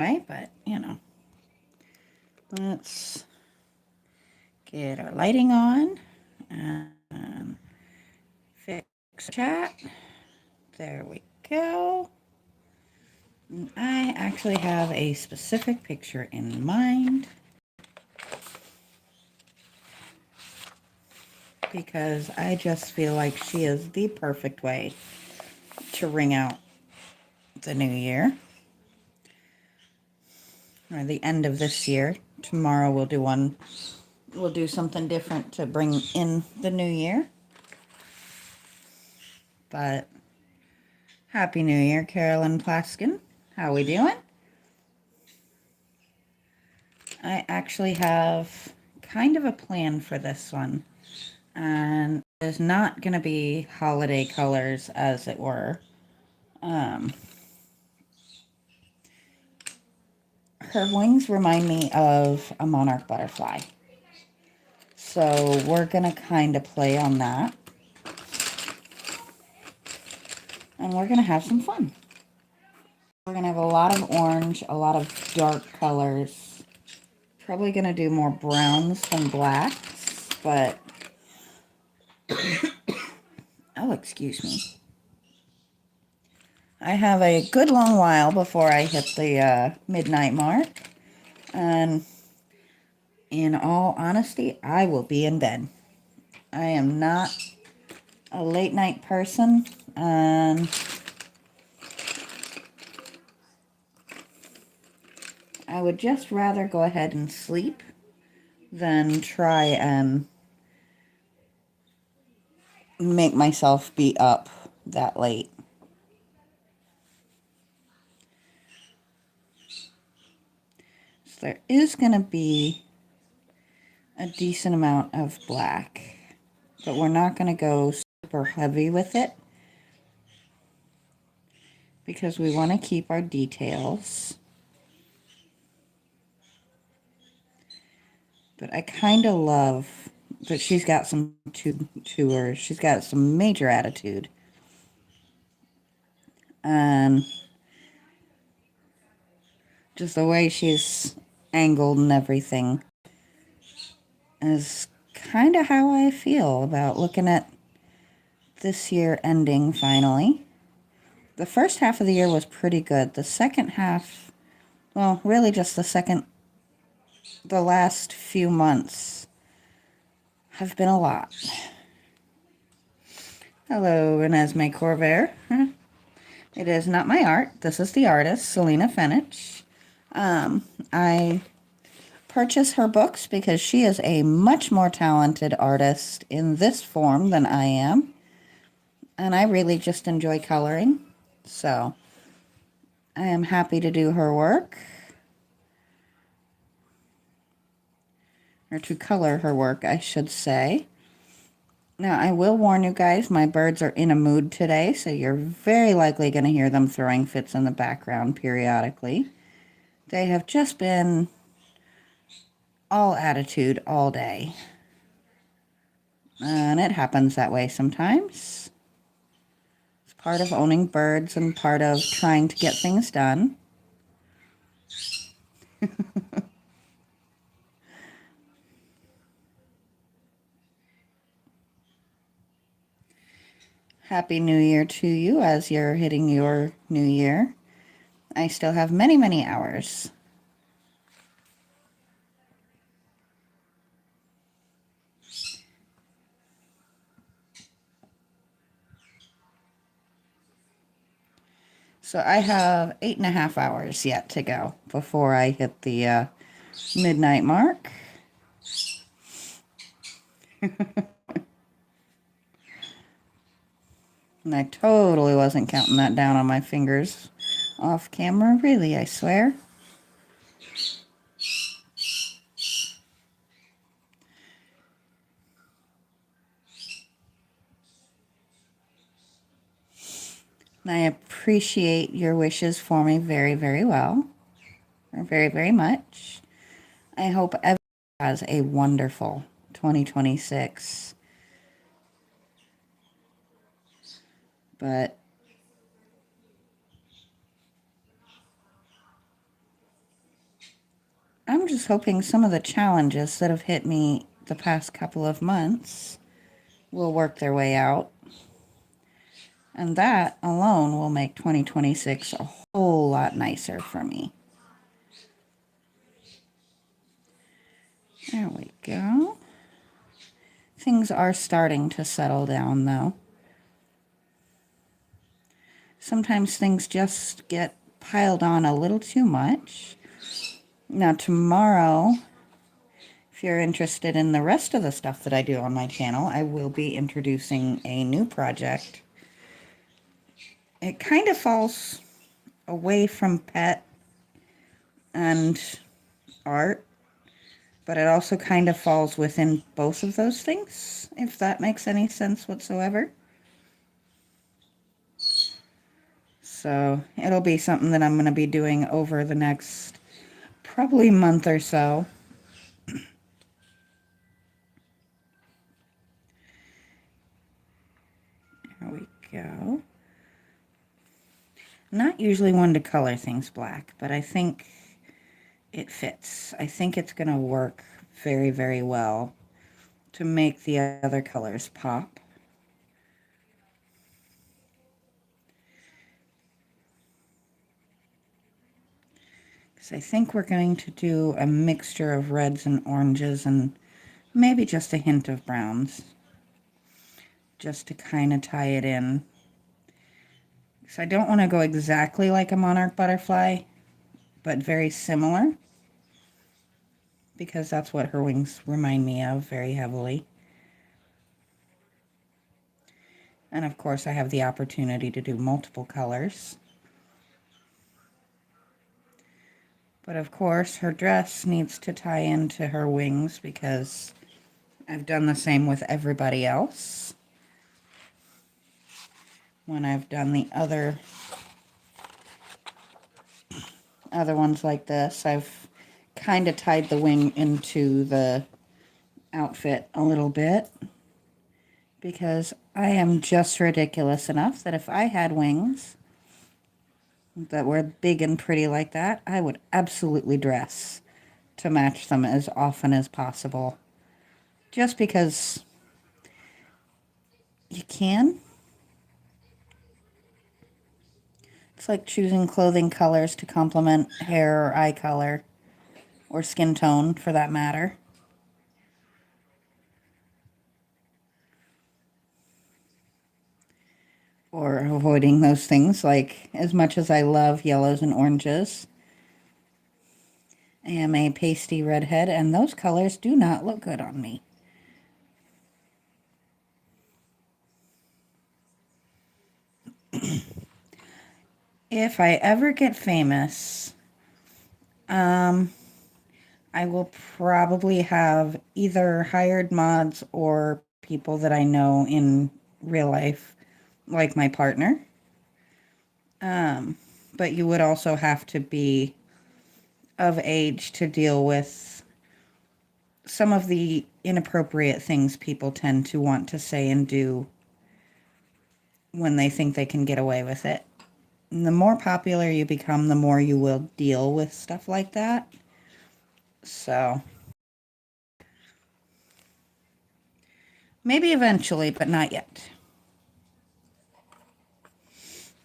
anyway, but you know, let's get our lighting on and fix chat. There we go. And I actually have a specific picture in mind because I just feel like she is the perfect way to ring out the new year, or the end of this year. Tomorrow we'll do something different to bring in the new year. But Happy New Year, Carolyn Plaskin. How we doing? I actually have kind of a plan for this one. And it's not going to be holiday colors, as it were. Her wings remind me of a monarch butterfly. So we're going to kind of play on that. And we're going to have some fun. We're going to have a lot of orange, a lot of dark colors. Probably going to do more browns than blacks, but... oh, excuse me. I have a good long while before I hit the midnight mark. And in all honesty, I will be in bed. I am not a late night person, and I would just rather go ahead and sleep than try and make myself be up that late. So there is going to be a decent amount of black, but we're not going to go super heavy with it because we want to keep our details. But I kind of love that she's got some to her. She's got some major attitude. And just the way she's angled and everything is kind of how I feel about looking at this year ending finally. The first half of the year was pretty good. The second half, well, really just the last few months have been a lot. Hello, Renesmee Corvair. It is not my art. This is the artist, Selena Fenech. I purchase her books because she is a much more talented artist in this form than I am. And I really just enjoy coloring. So I am happy to do her work. Or to color her work, I should say. Now, I will warn you guys, my birds are in a mood today, so you're very likely going to hear them throwing fits in the background periodically. They have just been all attitude all day. And it happens that way sometimes. It's part of owning birds and part of trying to get things done. Happy New Year to you as you're hitting your new year. I still have many, many hours. So I have 8.5 hours yet to go before I hit the midnight mark. And I totally wasn't counting that down on my fingers off camera. Really, I swear. And I appreciate your wishes for me very, very well. Or very, very much. I hope everyone has a wonderful 2026. But just hoping some of the challenges that have hit me the past couple of months will work their way out. And that alone will make 2026 a whole lot nicer for me. There we go. Things are starting to settle down, though. Sometimes things just get piled on a little too much. Now, tomorrow, if you're interested in the rest of the stuff that I do on my channel, I will be introducing a new project. It kind of falls away from pet and art, but it also kind of falls within both of those things, if that makes any sense whatsoever. So it'll be something that I'm going to be doing over the next probably month or so. There we go. Not usually one to color things black, but I think it fits. I think it's going to work very, very well to make the other colors pop. Because I think we're going to do a mixture of reds and oranges and maybe just a hint of browns, just to kind of tie it in. So I don't want to go exactly like a monarch butterfly, but very similar, because that's what her wings remind me of very heavily. And of course I have the opportunity to do multiple colors. But of course her dress needs to tie into her wings, because I've done the same with everybody else. When I've done the other ones like this, I've kind of tied the wing into the outfit a little bit, because I am just ridiculous enough that if I had wings that were big and pretty like that, I would absolutely dress to match them as often as possible, just because you can. It's like choosing clothing colors to complement hair or eye color, or skin tone for that matter. Or avoiding those things, like as much as I love yellows and oranges, I am a pasty redhead, and those colors do not look good on me. If I ever get famous, I will probably have either hired mods or people that I know in real life, like my partner. But you would also have to be of age to deal with some of the inappropriate things people tend to want to say and do when they think they can get away with it. And the more popular you become, the more you will deal with stuff like that. So maybe eventually, but not yet.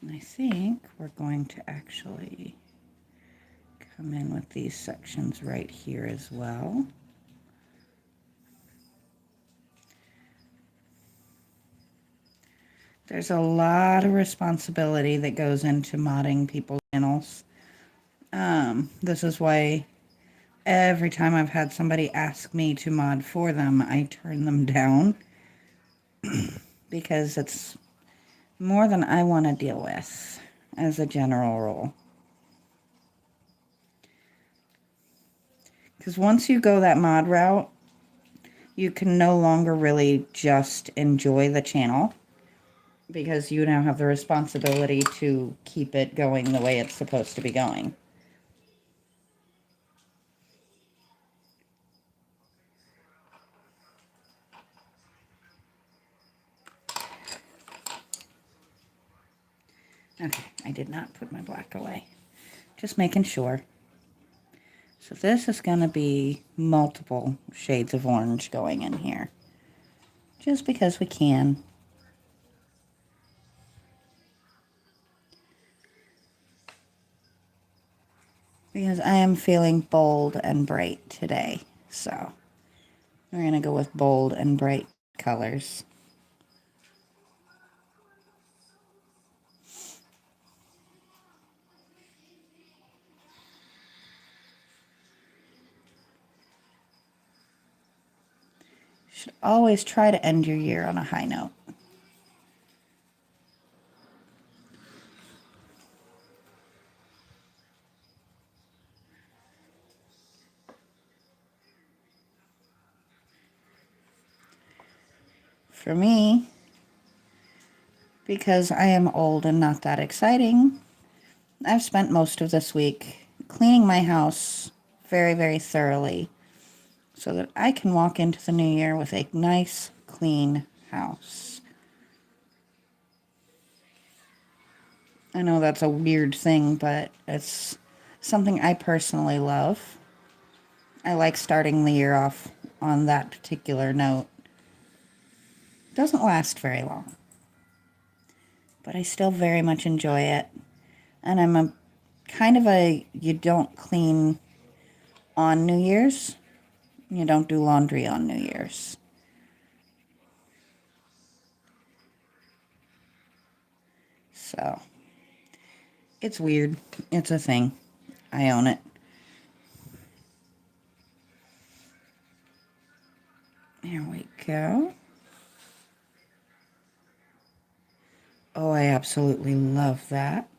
I think we're going to actually come in with these sections right here as well. There's a lot of responsibility that goes into modding people's channels. This is why every time I've had somebody ask me to mod for them, I turn them down, because it's more than I want to deal with as a general rule. Because once you go that mod route, you can no longer really just enjoy the channel, because you now have the responsibility to keep it going the way it's supposed to be going. Okay, I did not put my black away. Just making sure. So this is going to be multiple shades of orange going in here, just because we can. Because I am feeling bold and bright today, so we're going to go with bold and bright colors. Should always try to end your year on a high note. For me, because I am old and not that exciting, I've spent most of this week cleaning my house very, very thoroughly so that I can walk into the new year with a nice, clean house. I know that's a weird thing, but it's something I personally love. I like starting the year off on that particular note. It doesn't last very long, but I still very much enjoy it. And I'm a kind of a you don't clean on New Year's, you don't do laundry on New Year's. So it's weird. It's a thing. I own it. There we go. Oh, I absolutely love that.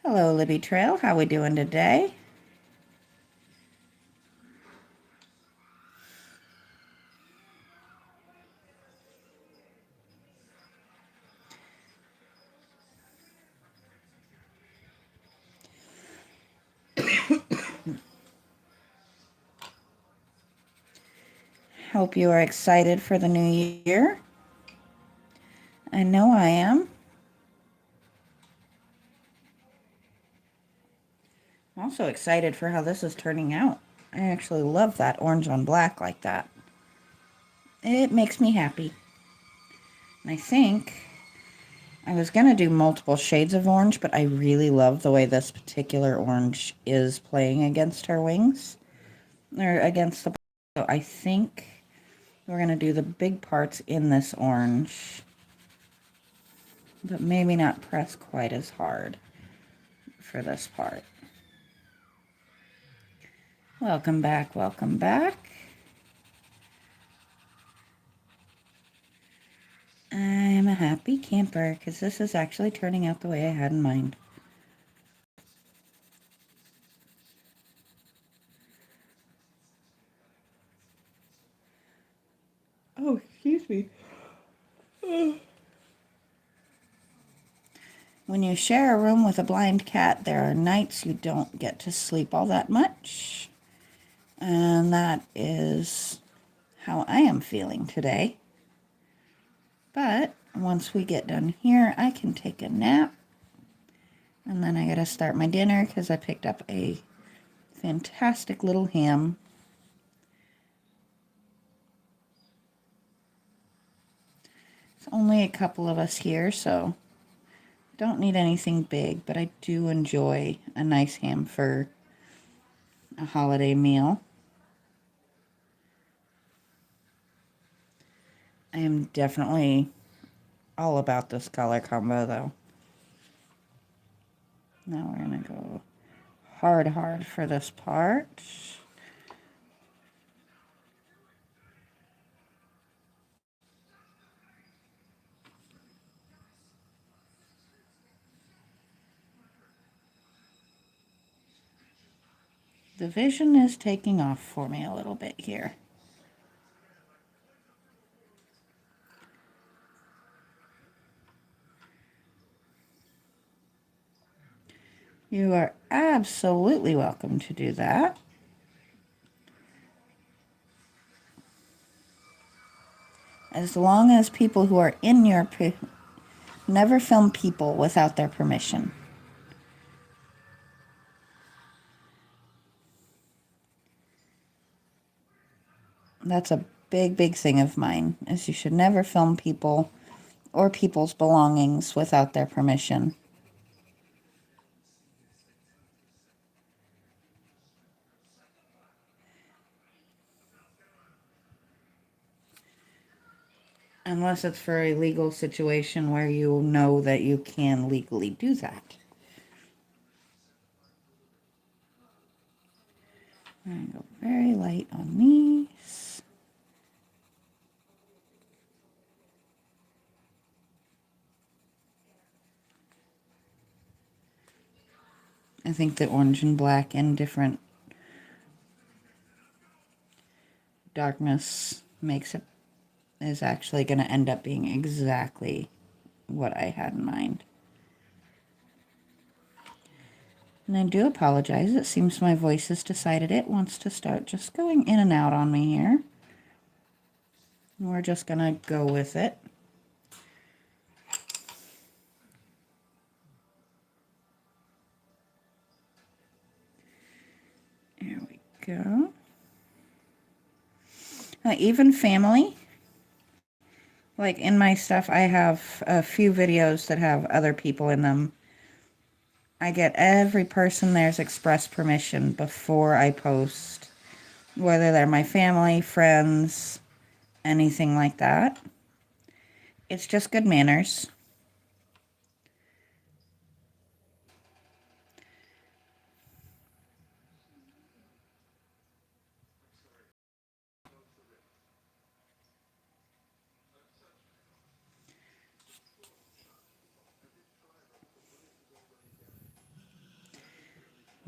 Hello, Libby Trail. How we doing today? Hope you are excited for the new year. I know I am. I'm also excited for how this is turning out. I actually love that orange on black like that. It makes me happy. And I think I was going to do multiple shades of orange, but I really love the way this particular orange is playing against her wings, or against the... So I think we're going to do the big parts in this orange, but maybe not press quite as hard for this part. Welcome back, welcome back. I'm a happy camper because this is actually turning out the way I had in mind. Oh, excuse me. When you share a room with a blind cat, there are nights you don't get to sleep all that much. And that is how I am feeling today. But once we get done here, I can take a nap. And then I gotta start my dinner because I picked up a fantastic little ham. It's only a couple of us here, so don't need anything big, but I do enjoy a nice ham for a holiday meal. I am definitely all about this color combo, though. Now we're going to go hard for this part. The vision is taking off for me a little bit here. You are absolutely welcome to do that. As long as people who are in your... Never film people without their permission. That's a big, big thing of mine, is you should never film people or people's belongings without their permission. Unless it's for a legal situation where you know that you can legally do that. I'm going to go very light on these. I think the orange and black and different darkness is actually going to end up being exactly what I had in mind. And I do apologize. It seems my voice has decided it wants to start just going in and out on me here. We're just going to go with it. There we go. Even family. Like in my stuff, I have a few videos that have other people in them. I get every person there's express permission before I post, whether they're my family, friends, anything like that. It's just good manners.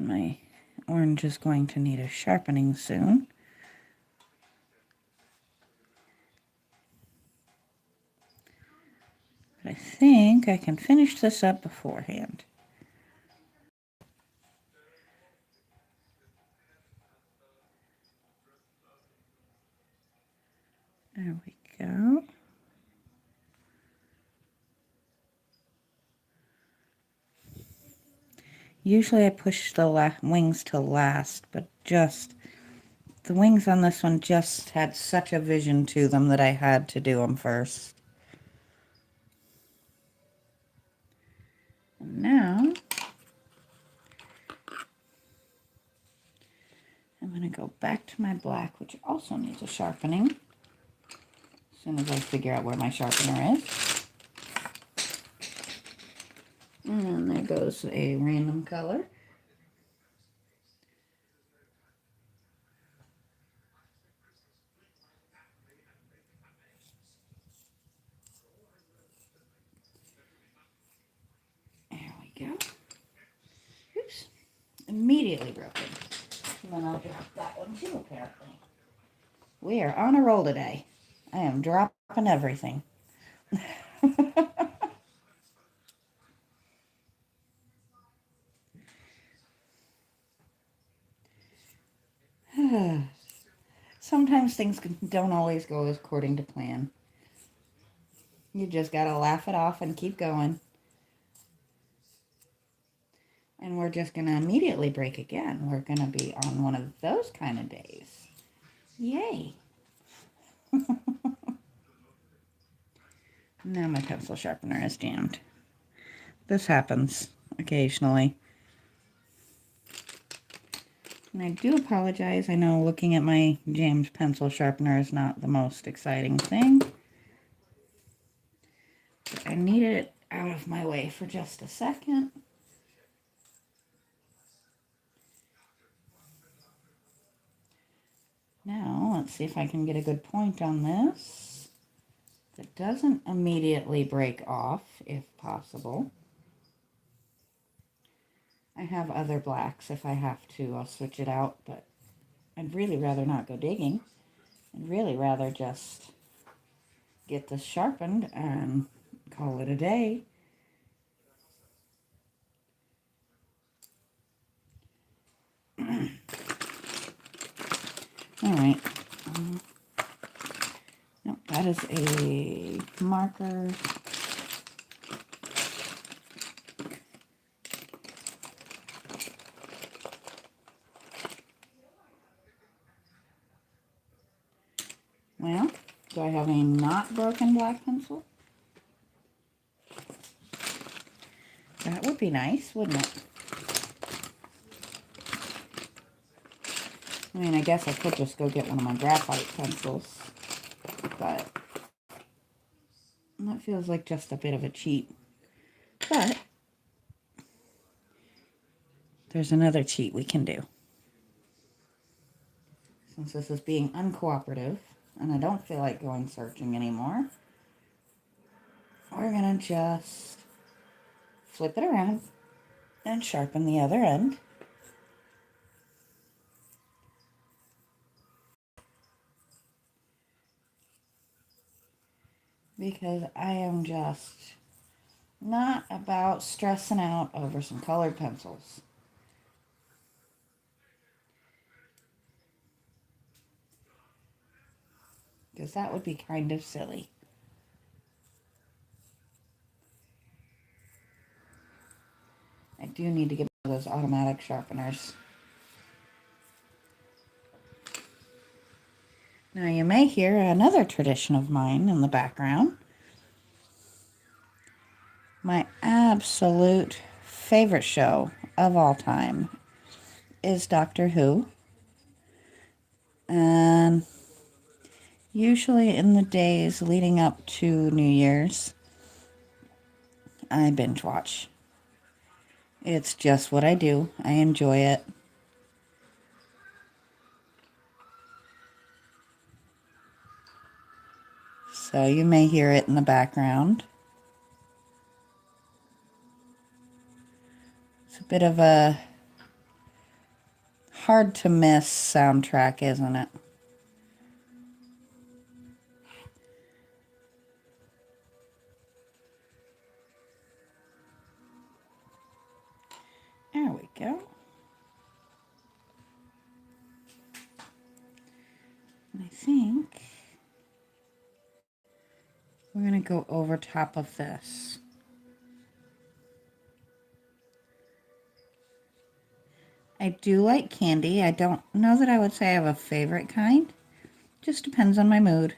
My orange is going to need a sharpening soon. But I think I can finish this up beforehand. There we go. Usually I push the wings to last, but the wings on this one just had such a vision to them that I had to do them first. And now I'm going to go back to my black, which also needs a sharpening, as soon as I figure out where my sharpener is. And there goes a random color. There we go. Oops. Immediately broken. And then I'll drop that one too, apparently. We are on a roll today. I am dropping everything. Sometimes things don't always go according to plan. You just gotta laugh it off and keep going. And we're just gonna immediately break again. We're gonna be on one of those kind of days. Yay. Now my pencil sharpener is jammed. This happens occasionally. And I do apologize. I know looking at my jammed pencil sharpener is not the most exciting thing. But I needed it out of my way for just a second. Now, let's see if I can get a good point on this. That doesn't immediately break off, if possible. I have other blacks. If I have to, I'll switch it out, but I'd really rather not go digging. I'd really rather just get this sharpened and call it a day. All right. Nope, that is a marker. Well, do I have a not broken black pencil? That would be nice, wouldn't it? I mean, I guess I could just go get one of my graphite pencils, but that feels like just a bit of a cheat. But there's another cheat we can do. Since this is being uncooperative, and I don't feel like going searching anymore, we're gonna just flip it around and sharpen the other end. Because I am just not about stressing out over some colored pencils. Because that would be kind of silly. I do need to get one of those automatic sharpeners. Now you may hear another tradition of mine in the background. My absolute favorite show of all time is Doctor Who. And usually in the days leading up to New Year's, I binge watch. It's just what I do. I enjoy it. So you may hear it in the background. It's a bit of a hard to miss soundtrack, isn't it? There we go. And I think we're going to go over top of this. I do like candy. I don't know that I would say I have a favorite kind. Just depends on my mood.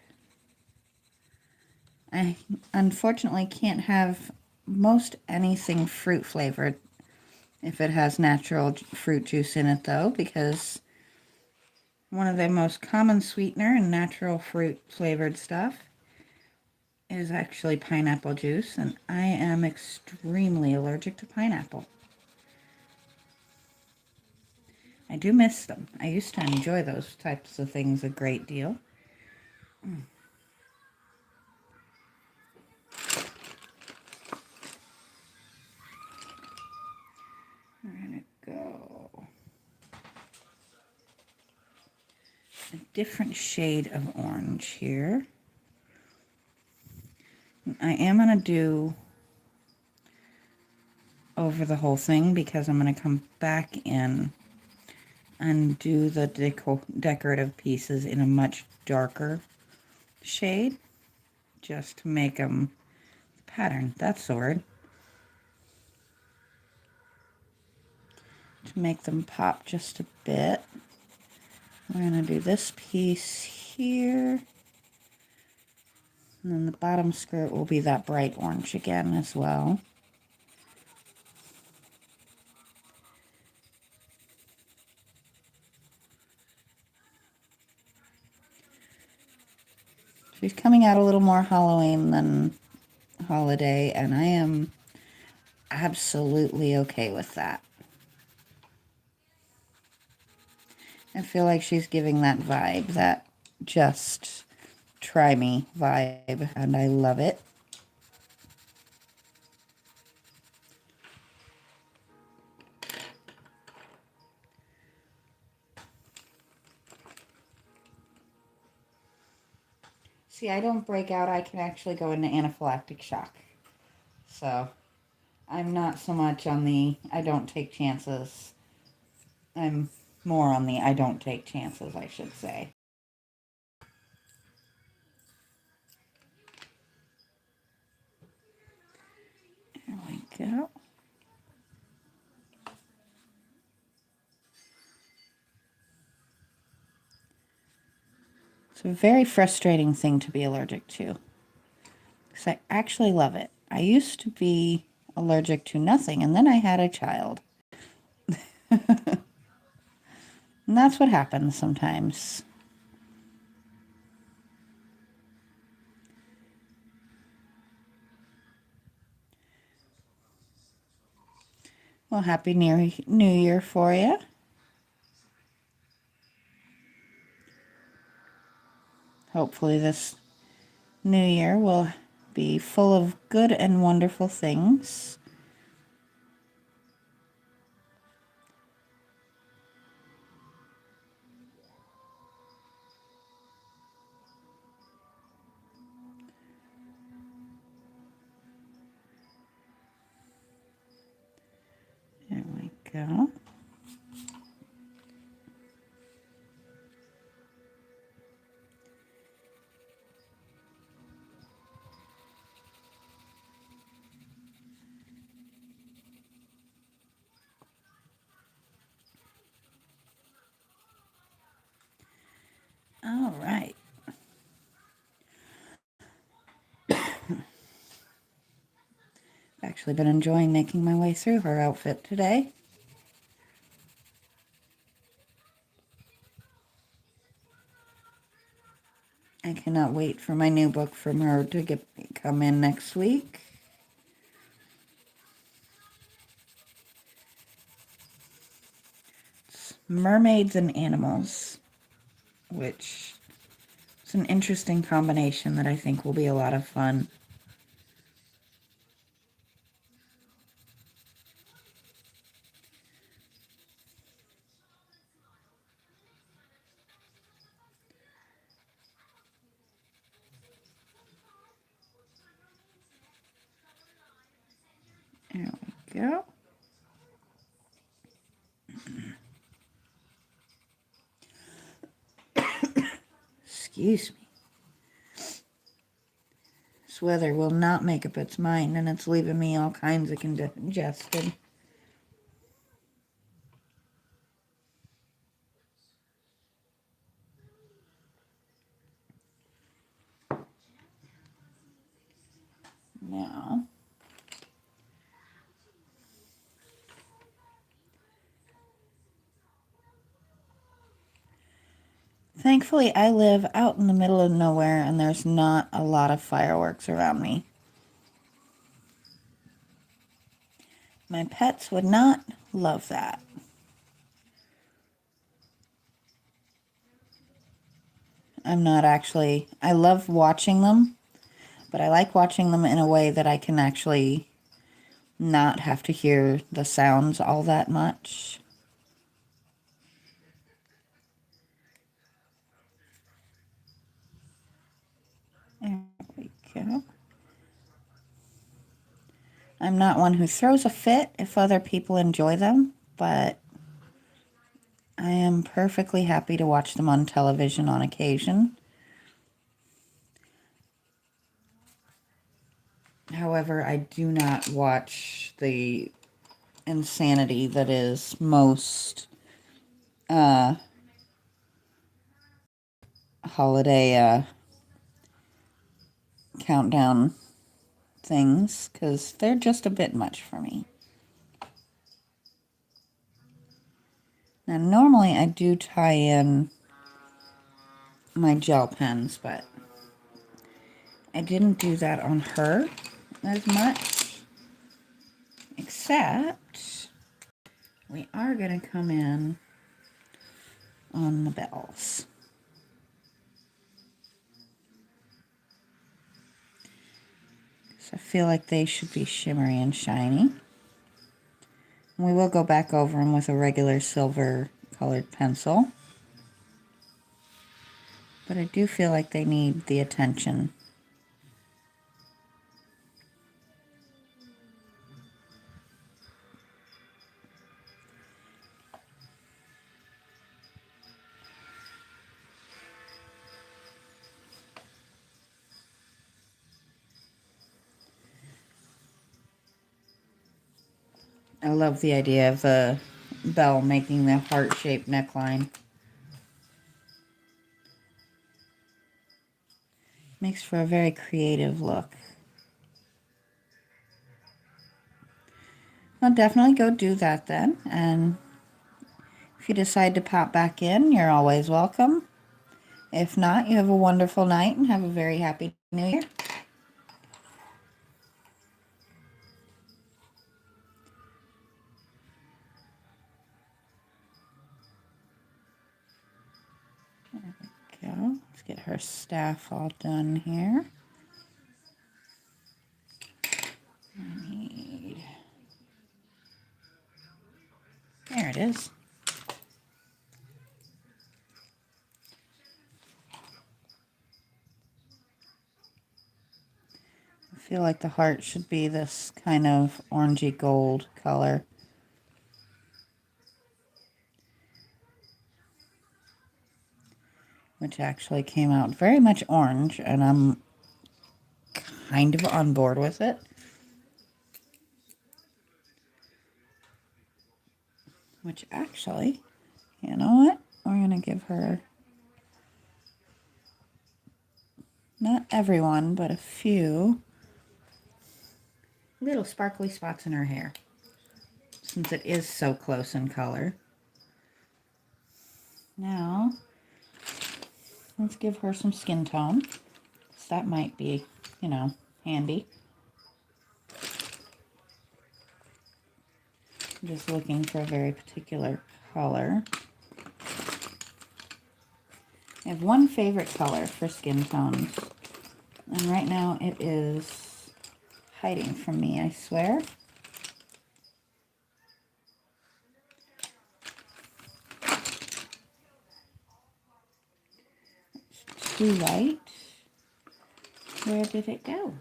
I unfortunately can't have most anything fruit flavored if it has natural fruit juice in it, though, because one of the most common sweetener in natural fruit flavored stuff is actually pineapple juice, and I am extremely allergic to pineapple. I do miss them. I used to enjoy those types of things a great deal. We're going to go a different shade of orange here. I am going to do over the whole thing because I'm going to come back in and do the decorative pieces in a much darker shade just to make them pattern. That's the word. To make them pop just a bit. We're going to do this piece here. And then the bottom skirt will be that bright orange again as well. She's coming out a little more Halloween than holiday, and I am absolutely okay with that. I feel like she's giving that vibe, that just try me vibe, and I love it. See, I don't break out. I can actually go into anaphylactic shock. So I'm not so much on the I don't take chances. I'm more on the I don't take chances, I should say. There we go. It's a very frustrating thing to be allergic to, because I actually love it. I used to be allergic to nothing, and then I had a child. And that's what happens sometimes. Well, happy New Year for you. Hopefully this new year will be full of good and wonderful things. There we go. All right. I've actually been enjoying making my way through her outfit today. I cannot wait for my new book from her to come in next week. It's Mermaids and Animals, which is an interesting combination that I think will be a lot of fun. There we go. Excuse me. This weather will not make up its mind, and it's leaving me all kinds of congested. Now, thankfully, I live out in the middle of nowhere, and there's not a lot of fireworks around me. My pets would not love that. I love watching them, but I like watching them in a way that I can actually not have to hear the sounds all that much. There we go. I'm not one who throws a fit if other people enjoy them, but I am perfectly happy to watch them on television on occasion. However, I do not watch the insanity that is most holiday countdown things, because they're just a bit much for me. Now, normally I do tie in my gel pens, but I didn't do that on her as much, except we are going to come in on the bells. So I feel like they should be shimmery and shiny. We will go back over them with a regular silver colored pencil, but I do feel like they need the attention. I love the idea of the bell making the heart-shaped neckline. Makes for a very creative look. I'll definitely go do that then, and if you decide to pop back in, you're always welcome. If not, you have a wonderful night and have a very happy New Year. There we go. Let's get her staff all done here. There it is. I feel like the heart should be this kind of orangey gold color. Which actually came out very much orange, and I'm kind of on board with it. Which actually, you know what? We're going to give her, not everyone, but a few little sparkly spots in her hair, since it is so close in color. Now, let's give her some skin tone. So that might be, you know, handy. I'm just looking for a very particular color. I have one favorite color for skin tones, and right now it is hiding from me, I swear. It's too light. Where did it go?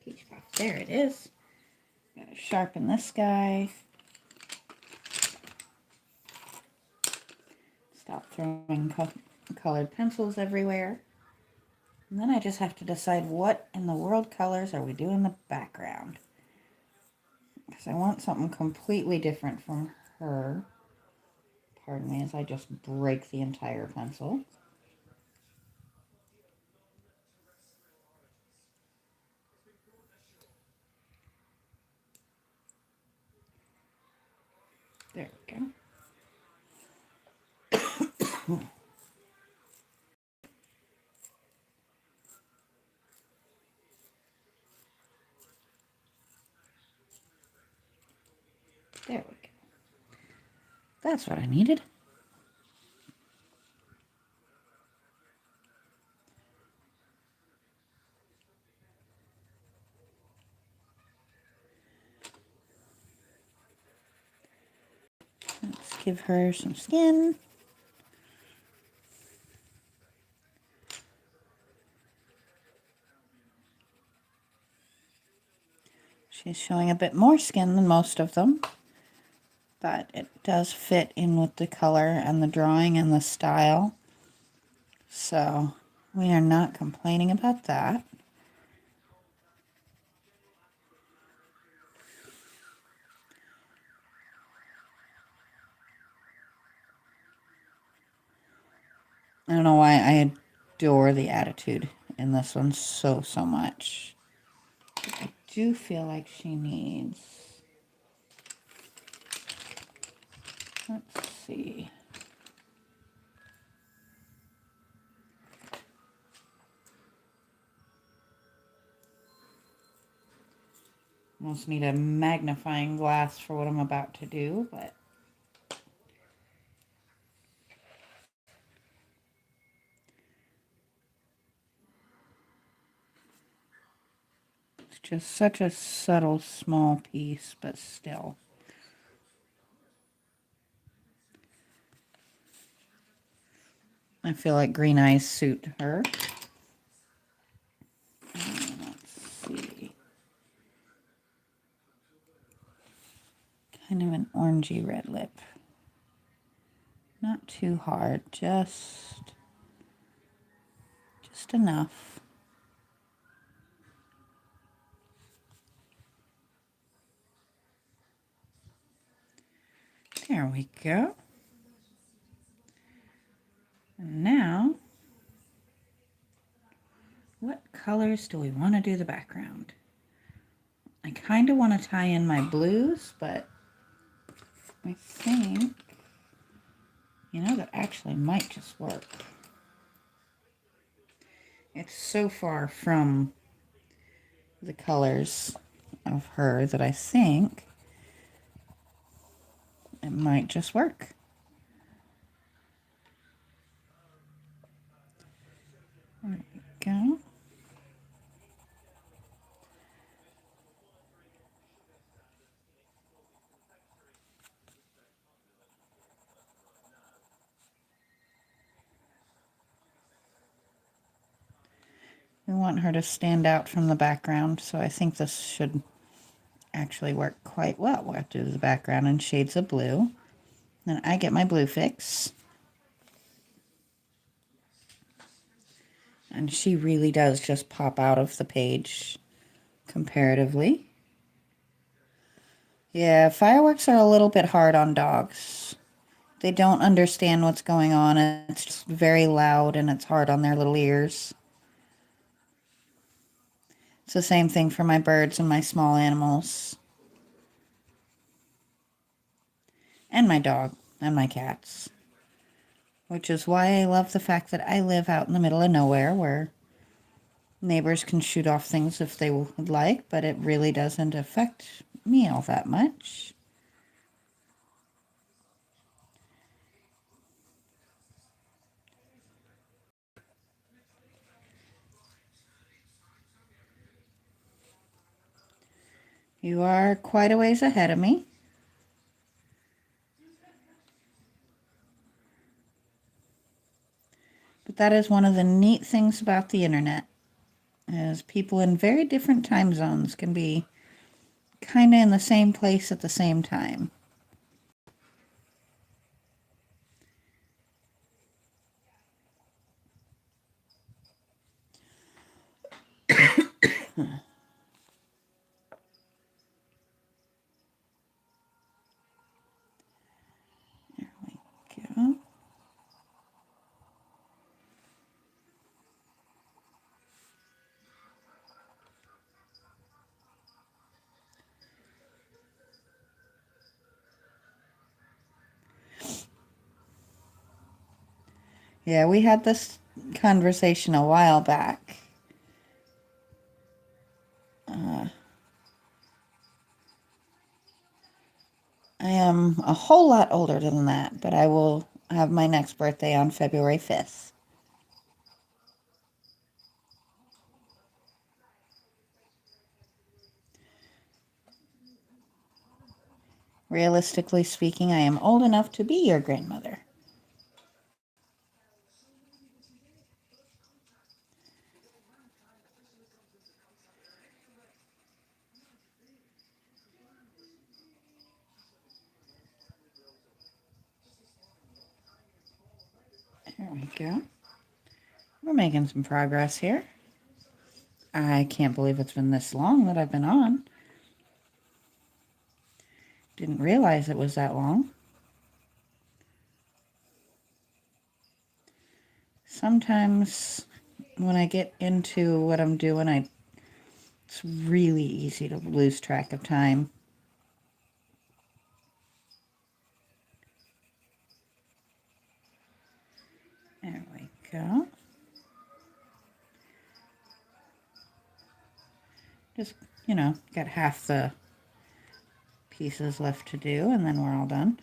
Peach Puff. There it is. Gotta sharpen this guy. Stop throwing colored pencils everywhere. And then I just have to decide what in the world colors are we doing in the background. Because I want something completely different from her. Pardon me as I just break the entire pencil. There we go. There we go. That's what I needed. Let's give her some skin. She's showing a bit more skin than most of them, but it does fit in with the color and the drawing and the style. So we are not complaining about that. I don't know why I adore the attitude in this one so much. I do feel like she needs, let's see. Almost need a magnifying glass for what I'm about to do, but it's just such a subtle, small piece, but still. I feel like green eyes suit her. Let's see. Kind of an orangey red lip. Not too hard, just enough. There we go. colors do we want to do the background? I kind of want to tie in my blues, but I think, that actually might just work. It's so far from the colors of her that I think it might just work. There we go. We want her to stand out from the background, so I think this should actually work quite well. We'll have to do the background in shades of blue. Then I get my blue fix. And she really does just pop out of the page comparatively. Yeah, fireworks are a little bit hard on dogs. They don't understand what's going on. It's just very loud and it's hard on their little ears. It's the same thing for my birds and my small animals. And my dog and my cats. Which is why I love the fact that I live out in the middle of nowhere where neighbors can shoot off things if they would like, but it really doesn't affect me all that much. You are quite a ways ahead of me. But that is one of the neat things about the internet, is people in very different time zones can be kind of in the same place at the same time. There we go. Yeah, we had this conversation a while back. I am a whole lot older than that, but I will have my next birthday on February 5th. Realistically speaking, I am old enough to be your grandmother. There we go. We're making some progress here. I can't believe it's been this long that I've been on. Didn't realize it was that long. Sometimes when I get into what I'm doing, it's really easy to lose track of time. There we go. Just, got half the pieces left to do, and then we're all done.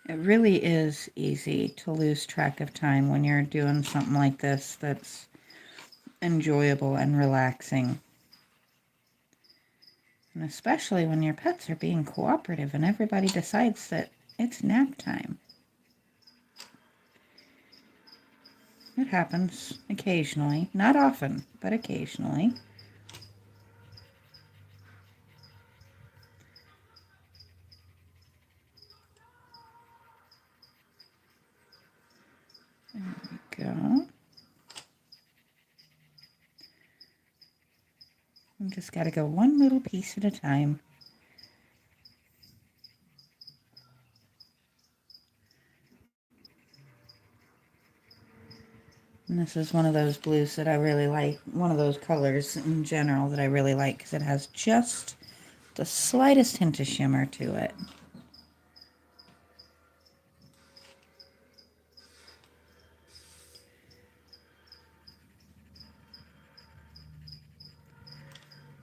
It really is easy to lose track of time when you're doing something like this that's enjoyable and relaxing. And especially when your pets are being cooperative and everybody decides that it's nap time. It happens occasionally. Not often, but occasionally. There we go. Just got to go one little piece at a time. And this is one of those blues that I really like, one of those colors in general that I really like because it has just the slightest hint of shimmer to it.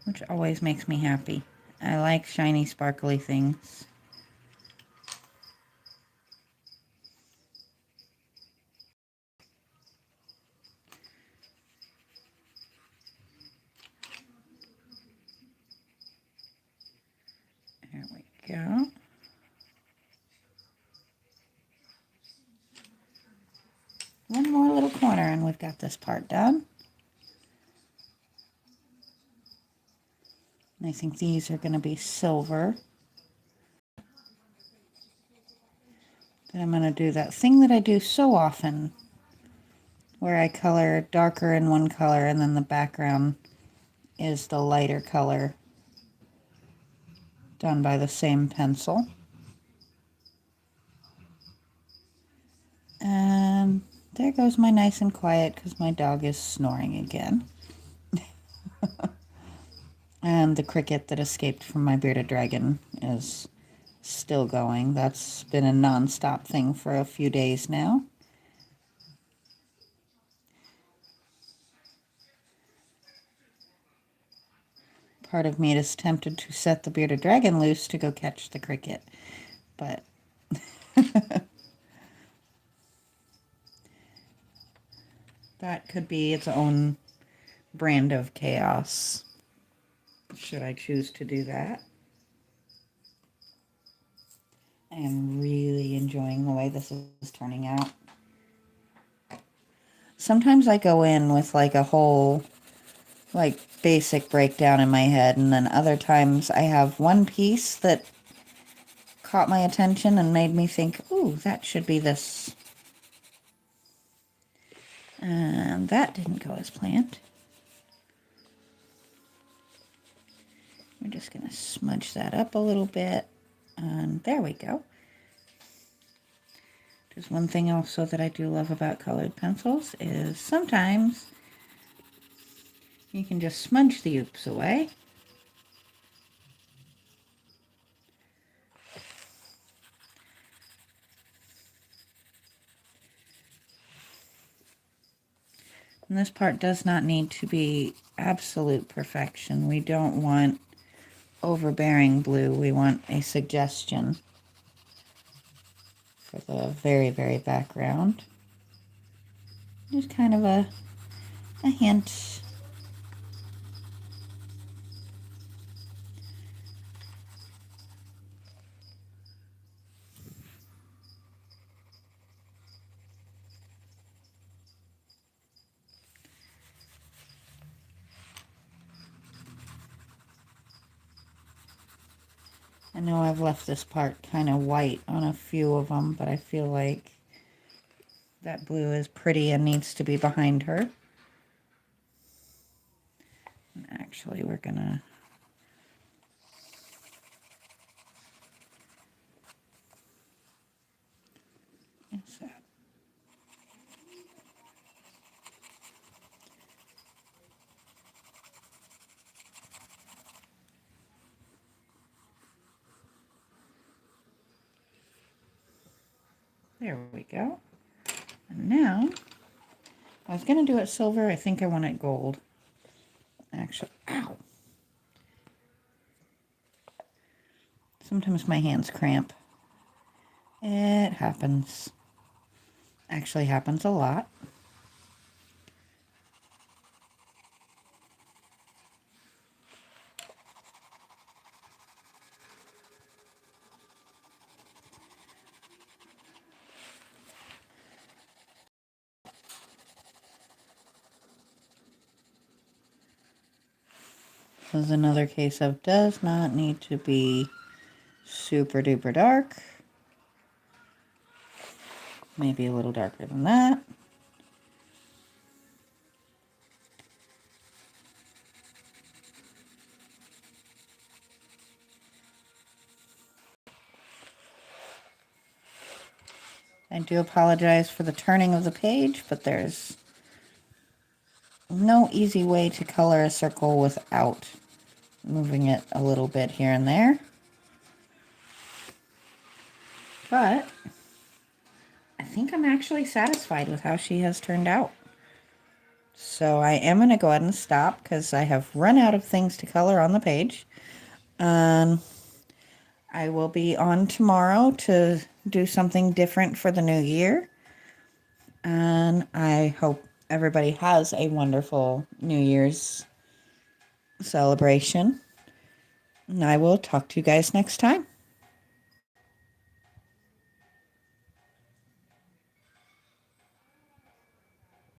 Which always makes me happy. I like shiny, sparkly things. There we go. One more little corner and we've got this part done. And I think these are going to be silver. Then I'm going to do that thing that I do so often, where I color darker in one color and then the background is the lighter color done by the same pencil. And there goes my nice and quiet because my dog is snoring again. And the cricket that escaped from my bearded dragon is still going. That's been a non-stop thing for a few days now. Part of me is tempted to set the bearded dragon loose to go catch the cricket, but that could be its own brand of chaos, should I choose to do that. I am really enjoying the way this is turning out. Sometimes I go in with like a whole basic breakdown in my head, and then other times I have one piece that caught my attention and made me think, ooh, that should be this. And that didn't go as planned. We're just going to smudge that up a little bit, and there we go. There's one thing also that I do love about colored pencils is sometimes you can just smudge the oops away. And this part does not need to be absolute perfection. We don't want overbearing blue. We want a suggestion for the very, very background. Just kind of a hint. I know I've left this part kind of white on a few of them, but I feel like that blue is pretty and needs to be behind her. And actually, we're gonna that. There we go. And now, I was going to do it silver. I think I want it gold. Actually, ow. Sometimes my hands cramp. It happens. Actually happens a lot. This is another case of does not need to be super duper dark. Maybe a little darker than that. I do apologize for the turning of the page, but there's no easy way to color a circle without moving it a little bit here and there. But I think I'm actually satisfied with how she has turned out. So I am going to go ahead and stop because I have run out of things to color on the page. I will be on tomorrow to do something different for the new year. And I hope everybody has a wonderful New Year's celebration. And I will talk to you guys next time.